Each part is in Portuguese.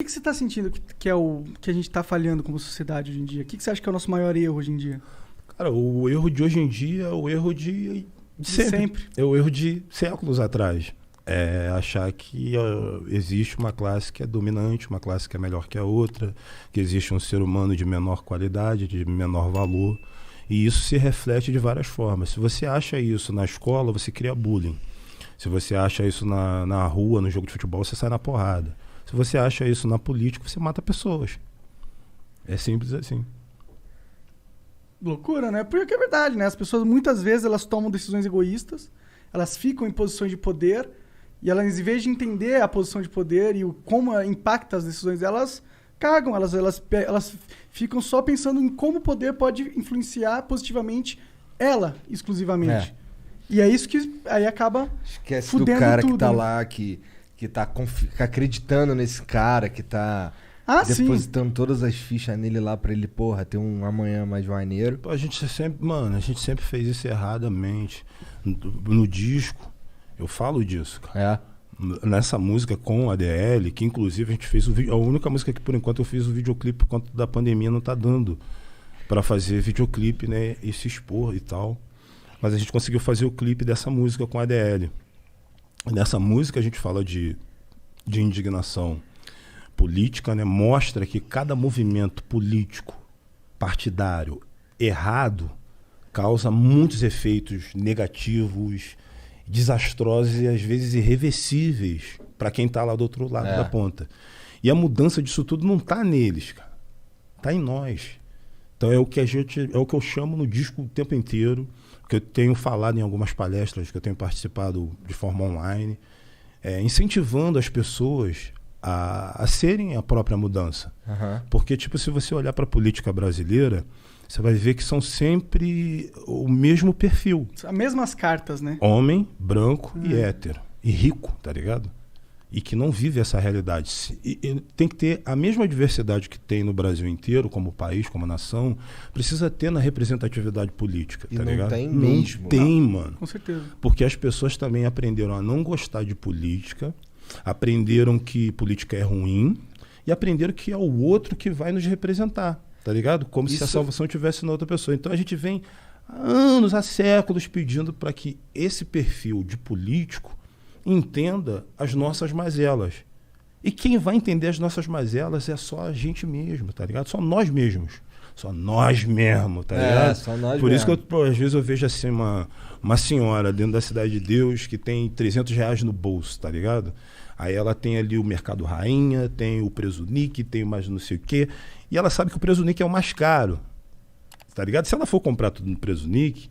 que você está sentindo que é o que a gente está falhando como sociedade hoje em dia? O que você acha que é o nosso maior erro hoje em dia? Cara, o erro de hoje em dia é o erro de sempre. É o erro de séculos atrás. É achar que existe uma classe que é dominante, uma classe que é melhor que a outra, que existe um ser humano de menor qualidade, de menor valor. E isso se reflete de várias formas. Se você acha isso na escola, você cria bullying. Se você acha isso na rua, no jogo de futebol, você sai na porrada. Se você acha isso na política, você mata pessoas. É simples assim. Loucura, né? Porque é verdade, né? As pessoas muitas vezes elas tomam decisões egoístas, elas ficam em posições de poder e elas, em vez de entender a posição de poder e como impacta as decisões delas, cagam, elas ficam só pensando em como o poder pode influenciar positivamente ela, exclusivamente. E é isso que aí acaba Esquece fudendo do cara tudo, que tá né? lá, que tá acreditando nesse cara, que tá Sim. depositando todas as fichas nele lá pra ele, porra, ter um amanhã mais maneiro. Pô, a gente sempre fez isso erradamente. No disco, eu falo disso, cara. Nessa música com o ADL, que inclusive a gente fez o vídeo, a única música que por enquanto eu fiz o videoclipe por conta da pandemia não tá dando pra fazer videoclipe, né, e se expor e tal. Mas a gente conseguiu fazer o clipe dessa música com a ADL. Nessa música a gente fala de indignação política, né? Mostra que cada movimento político partidário errado causa muitos efeitos negativos, desastrosos e às vezes irreversíveis para quem está lá do outro lado da ponta. E a mudança disso tudo não está neles, cara. Está em nós. Então é o que eu chamo no disco o tempo inteiro, que eu tenho falado em algumas palestras, que eu tenho participado de forma online, incentivando as pessoas a serem a própria mudança. Porque, tipo, se você olhar para a política brasileira, você vai ver que são sempre o mesmo perfil. As mesmas cartas, né? Homem, branco e hétero. E rico, tá ligado? E que não vive essa realidade. E tem que ter a mesma diversidade que tem no Brasil inteiro, como país, como nação, precisa ter na representatividade política, tá ligado? Tem mesmo. Não tem, mano. Com certeza. Porque as pessoas também aprenderam a não gostar de política, aprenderam que política é ruim e aprenderam que é o outro que vai nos representar, tá ligado? Como se a salvação estivesse na outra pessoa. Então a gente vem há anos, há séculos pedindo para que esse perfil de político entenda as nossas mazelas. E quem vai entender as nossas mazelas é só a gente mesmo, tá ligado? Só nós mesmos. Só nós mesmos, tá ligado? Só nós Por isso mesmo. que às vezes eu vejo assim uma senhora dentro da Cidade de Deus que tem R$ 300 no bolso, tá ligado? Aí ela tem ali o Mercado Rainha, tem o Presunic, tem mais não sei o quê. E ela sabe que o Presunic é o mais caro, tá ligado? Se ela for comprar tudo no Presunic,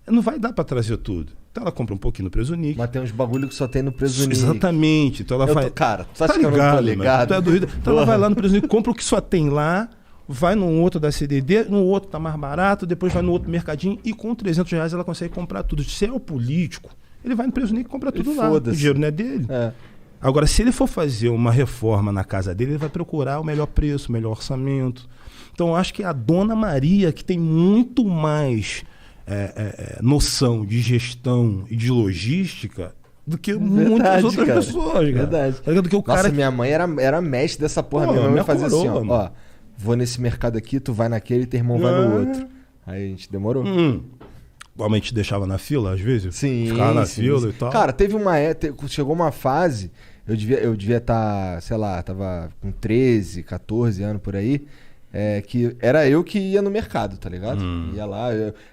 não vai dar pra trazer tudo. Então ela compra um pouquinho no Presunic. Mas tem uns bagulho que só tem no Presunic. Exatamente. Então ela vai... Cara, tu tá acha que eu não tô ligado? Tu é doido? Então ela vai lá no Presunic, compra o que só tem lá, vai num outro da CDD, no outro tá mais barato, depois vai no outro mercadinho e com R$ 300 ela consegue comprar tudo. Se é o político, ele vai no Presunic e compra tudo lá. O dinheiro não é dele. Agora, se ele for fazer uma reforma na casa dele, ele vai procurar o melhor preço, o melhor orçamento. Então, eu acho que a Dona Maria, que tem muito mais noção de gestão e de logística do que muitas outras pessoas, cara. Verdade. Do que o cara minha mãe era mestre dessa porra. Minha mãe fazia assim, ó, vou nesse mercado aqui, tu vai naquele e teu irmão vai no outro. Aí a gente demorou. Realmente deixava na fila, às vezes? Sim. Ficava na fila e tal. Cara, chegou uma fase, eu devia estar, sei lá, tava com 13, 14 anos por aí, que era eu que ia no mercado, tá ligado? Ia lá,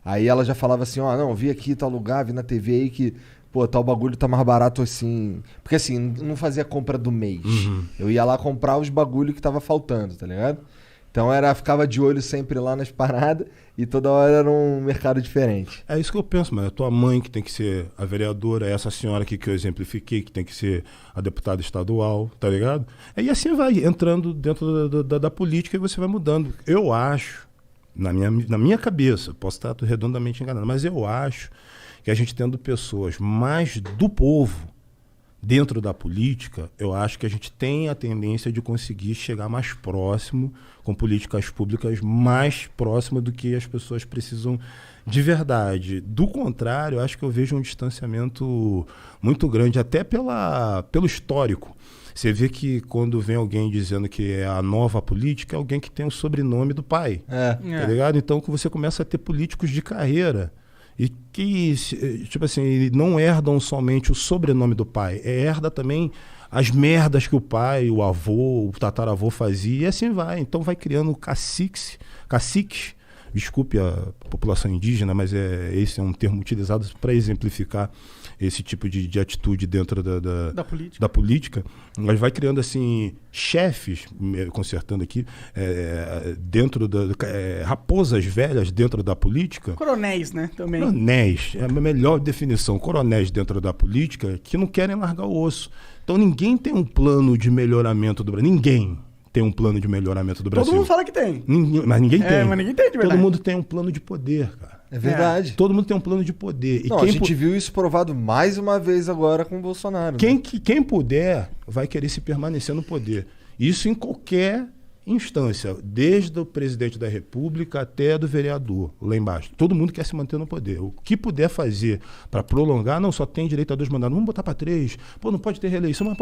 aí ela já falava assim, ó, não, vi aqui tal lugar, vi na TV aí que, pô, tal bagulho tá mais barato assim. Porque assim, não fazia compra do mês. Eu ia lá comprar os bagulho que tava faltando, tá ligado? Então ficava de olho sempre lá nas paradas e toda hora era um mercado diferente. É isso que eu penso, mano. É tua mãe que tem que ser a vereadora, é essa senhora aqui que eu exemplifiquei, que tem que ser a deputada estadual, tá ligado? E assim vai entrando dentro da política e você vai mudando. Eu acho, na minha cabeça, posso estar redondamente enganado, mas eu acho que a gente tendo pessoas mais do povo dentro da política, eu acho que a gente tem a tendência de conseguir chegar mais próximo, com políticas públicas mais próximas do que as pessoas precisam de verdade. Do contrário, eu acho que eu vejo um distanciamento muito grande, até pelo histórico. Você vê que quando vem alguém dizendo que é a nova política, é alguém que tem o sobrenome do pai. Tá ligado? Então você começa a ter políticos de carreira. E que, tipo assim, não herdam somente o sobrenome do pai, herda também as merdas que o pai, o avô, o tataravô fazia, e assim vai. Então vai criando caciques, desculpe a população indígena, mas esse é um termo utilizado para exemplificar esse tipo de atitude dentro da política. Mas vai criando assim chefes, consertando aqui, dentro raposas velhas dentro da política. Coronéis, né? Também. Coronéis, é a melhor definição. Coronéis dentro da política que não querem largar o osso. Então ninguém tem um plano de melhoramento do Brasil. Ninguém tem um plano de melhoramento do Brasil. Todo mundo fala que tem. Mas ninguém tem. Mas ninguém tem de verdade. Todo mundo tem um plano de poder, cara. É verdade. Todo mundo tem um plano de poder. E a gente viu isso provado mais uma vez agora com o Bolsonaro. Quem puder vai querer se permanecer no poder. Isso em qualquer instância, desde o presidente da República até do vereador, lá embaixo. Todo mundo quer se manter no poder. O que puder fazer para prolongar, não só tem direito a 2 mandatos, vamos botar para 3, não pode ter reeleição, mas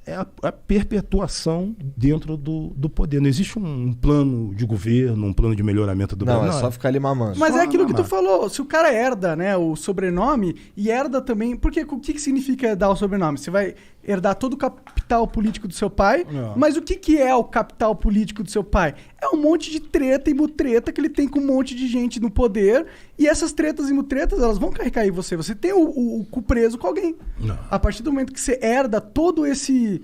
é a perpetuação dentro do poder. Não existe um plano de governo, um plano de melhoramento do Brasil. Não, é só ficar ali mamando. Mas é aquilo que tu falou, se o cara herda, né, o sobrenome e herda também, porque o que significa herdar o sobrenome? Você vai herdar todo o capital político do seu pai, mas o que é o capital político do seu pai? É um monte de treta e mutreta que ele tem com um monte de gente no poder, e essas tretas e mutretas, elas vão carregar em você. Você tem o cu preso com alguém. Não. A partir do momento que você herda todo esse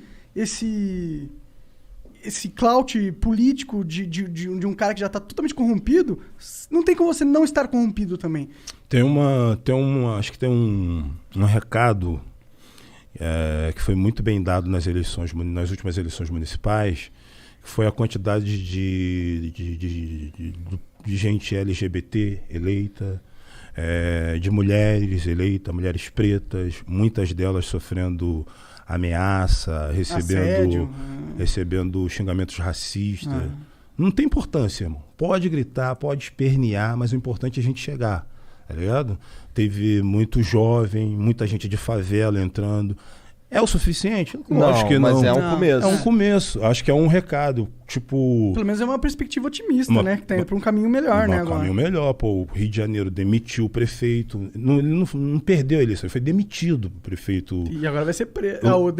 clout político de um cara que já está totalmente corrompido, não tem como você não estar corrompido também. Acho que tem um recado que foi muito bem dado nas últimas eleições municipais, que foi a quantidade de gente LGBT eleita, de mulheres eleitas, mulheres pretas, muitas delas sofrendo ameaça, recebendo xingamentos racistas. Não tem importância, irmão. Pode gritar, pode espernear, mas o importante é a gente chegar, tá ligado? Teve muito jovem, muita gente de favela entrando. É o suficiente? Não, acho que mas não. é um começo. É um começo. Acho que é um recado. Tipo... Pelo menos é uma perspectiva otimista, né? Que tá indo pra um caminho melhor, né? Um caminho melhor. Pô, o Rio de Janeiro demitiu o prefeito. Ele não perdeu a eleição, ele foi demitido o prefeito. E agora vai ser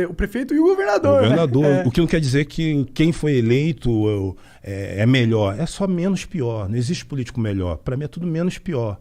o prefeito e o governador. Né? O que não quer dizer que quem foi eleito é melhor. É só menos pior. Não existe político melhor. Para mim é tudo menos pior.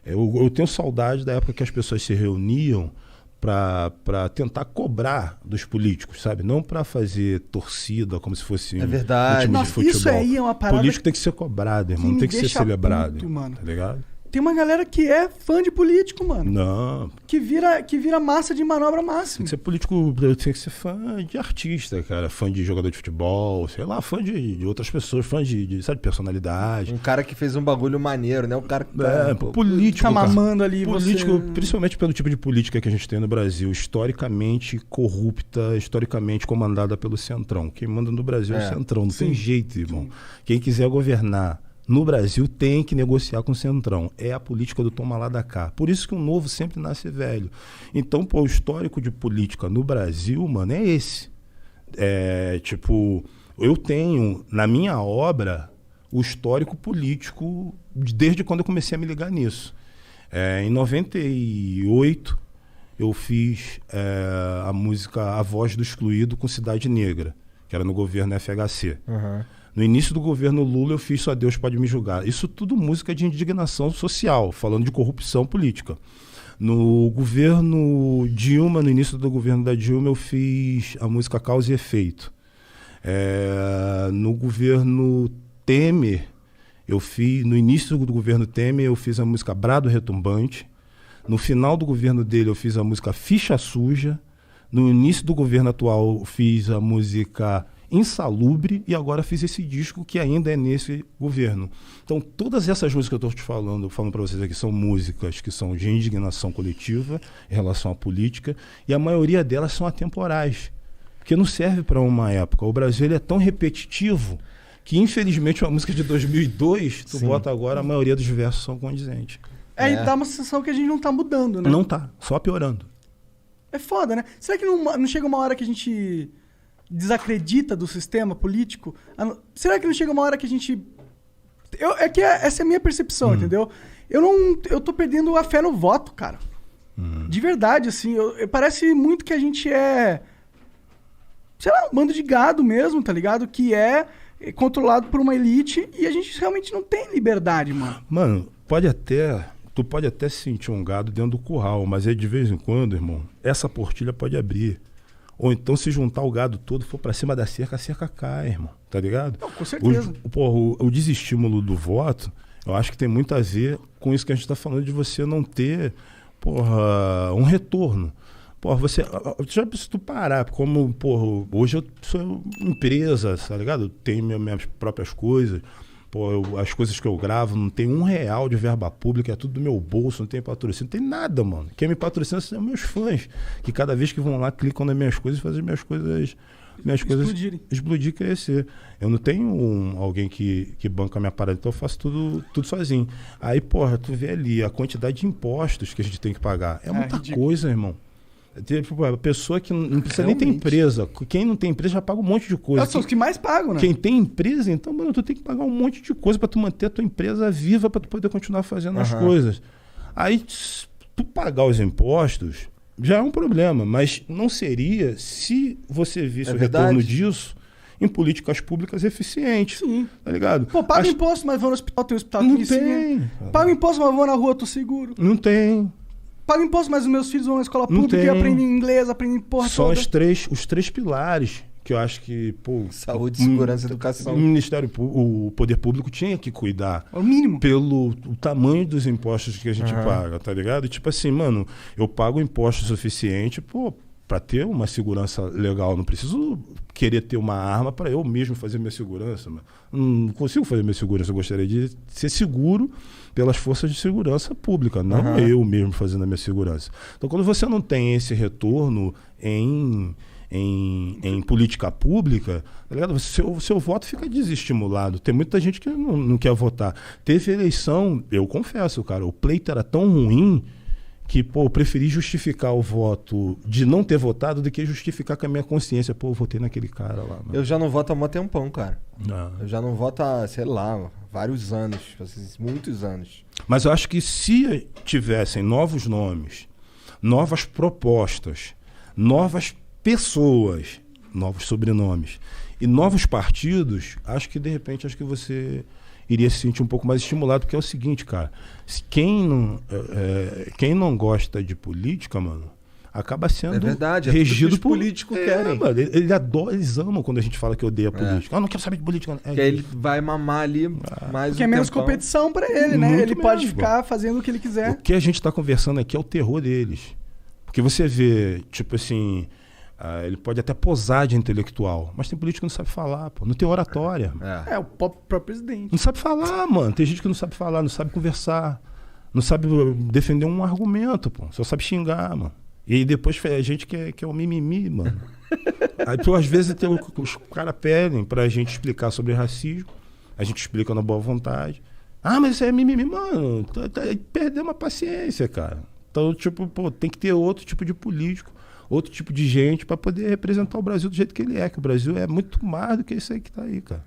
Eu tenho saudade da época que as pessoas se reuniam para tentar cobrar dos políticos, sabe? Não para fazer torcida como se fosse um time de futebol. Isso aí é uma parada. Político tem que ser cobrado, irmão. Não tem que ser celebrado. Puto, mano. Tá ligado? Tem uma galera que é fã de político, mano. Não. Que vira massa de manobra máxima. Tem que ser político, tem que ser fã de artista, cara. Fã de jogador de futebol, sei lá, fã de outras pessoas, fã de personalidade. Um cara que fez um bagulho maneiro, né? O cara que político. Tá mamando ali, político, principalmente pelo tipo de política que a gente tem no Brasil, historicamente corrupta, historicamente comandada pelo Centrão. Quem manda no Brasil é o Centrão, não tem jeito, irmão. Quem quiser governar no Brasil tem que negociar com o Centrão. É a política do toma lá da cá. Por isso que o novo sempre nasce velho. Então, o histórico de política no Brasil, mano, é esse. Eu tenho na minha obra o histórico político desde quando eu comecei a me ligar nisso. Em 98, eu fiz a música A Voz do Excluído com Cidade Negra, que era no governo FHC. No início do governo Lula, eu fiz Só Deus Pode Me Julgar. Isso tudo música de indignação social, falando de corrupção política. No governo Dilma, no início do governo da Dilma, eu fiz a música Causa e Efeito. No governo Temer, no início do governo Temer, eu fiz a música Brado Retumbante. No final do governo dele, eu fiz a música Ficha Suja. No início do governo atual, eu fiz a música Insalubre, e agora fiz esse disco que ainda é nesse governo. Então, todas essas músicas que eu estou te falando para vocês aqui, são músicas que são de indignação coletiva em relação à política, e a maioria delas são atemporais, porque não serve para uma época. O Brasil ele é tão repetitivo que, infelizmente, uma música de 2002, tu bota agora, a maioria dos versos são condizentes. E dá uma sensação que a gente não tá mudando, né? Não tá, só piorando. É foda, né? Será que não chega uma hora que a gente desacredita do sistema político, será que não chega uma hora que a gente... essa é a minha percepção, entendeu? Eu tô perdendo a fé no voto, cara. De verdade, assim. Parece muito que a gente é... sei lá, um bando de gado mesmo, tá ligado? Que é controlado por uma elite e a gente realmente não tem liberdade, mano. Mano, tu pode até sentir um gado dentro do curral, mas aí de vez em quando, irmão, essa portilha pode abrir. Ou então se juntar o gado todo, for pra cima da cerca, a cerca cai, irmão. Tá ligado? Não, com certeza. O desestímulo do voto, eu acho que tem muito a ver com isso que a gente tá falando de você não ter, um retorno. Já se tu parar, como, hoje eu sou empresa, tá ligado? Eu tenho minhas próprias coisas. As coisas que eu gravo, não tem R$1 de verba pública, é tudo do meu bolso, não tem patrocínio, não tem nada, mano. Quem me patrocina são meus fãs, que cada vez que vão lá, clicam nas minhas coisas e fazem minhas coisas explodir e crescer. Eu não tenho alguém que banca a minha parada, então eu faço tudo sozinho. Aí, tu vê ali a quantidade de impostos que a gente tem que pagar. É muita coisa, irmão. A pessoa que não precisa nem ter empresa. Quem não tem empresa já paga um monte de coisa. São os que mais pagam, né? Quem tem empresa, então, mano, tu tem que pagar um monte de coisa pra tu manter a tua empresa viva, pra tu poder continuar fazendo as coisas. Aí, tu pagar os impostos já é um problema, mas não seria se você visse o retorno disso em políticas públicas eficientes. Sim. Tá ligado? Paga imposto, mas vou no hospital, tem um hospital aqui em cima. Não tem. Paga imposto, mas vou na rua, tô seguro. Não tem. Pago imposto, mas os meus filhos vão na escola pública e aprendem inglês, aprendem porra toda. São os três pilares que eu acho que, saúde, segurança e educação. O poder público tinha que cuidar. É o mínimo. Pelo tamanho dos impostos que a gente paga, tá ligado? Tipo assim, mano, eu pago imposto suficiente, pra ter uma segurança legal. Não preciso querer ter uma arma para eu mesmo fazer minha segurança. Mano. Não consigo fazer minha segurança. Eu gostaria de ser seguro pelas forças de segurança pública, não eu mesmo fazendo a minha segurança. Então, quando você não tem esse retorno em política pública, tá ligado? Seu voto fica desestimulado. Tem muita gente que não quer votar. Teve eleição, eu confesso, cara, o pleito era tão ruim que, eu preferi justificar o voto de não ter votado do que justificar com a minha consciência. Eu votei naquele cara lá. Mano. Eu já não voto há um tempão, cara. Não. Eu já não voto há, sei lá, vários anos, muitos anos. Mas eu acho que se tivessem novos nomes, novas propostas, novas pessoas, novos sobrenomes e novos partidos, acho que de repente você iria se sentir um pouco mais estimulado, porque é o seguinte, cara, quem não gosta de política, mano, acaba sendo regido por políticos querem. Mano, eles amam quando a gente fala que odeia política. Eu não quero saber de política. Que aí ele vai mamar ali mais porque é menos competição pra ele, né? Ele pode ficar fazendo o que ele quiser. O que a gente tá conversando aqui é o terror deles. Porque você vê, tipo assim, ele pode até posar de intelectual, mas tem político que não sabe falar, não tem oratória. O próprio presidente. Não sabe falar, mano. Tem gente que não sabe falar, não sabe conversar, não sabe defender um argumento, só sabe xingar, mano. E aí depois a gente que é o mimimi, mano. Aí, às vezes, os caras pedem pra gente explicar sobre racismo, a gente explica na boa vontade. Mas isso é mimimi, mano. Perdeu uma paciência, cara. Então, tipo, tem que ter outro tipo de político, outro tipo de gente pra poder representar o Brasil do jeito que ele é. Que o Brasil é muito mais do que isso aí que tá aí, cara.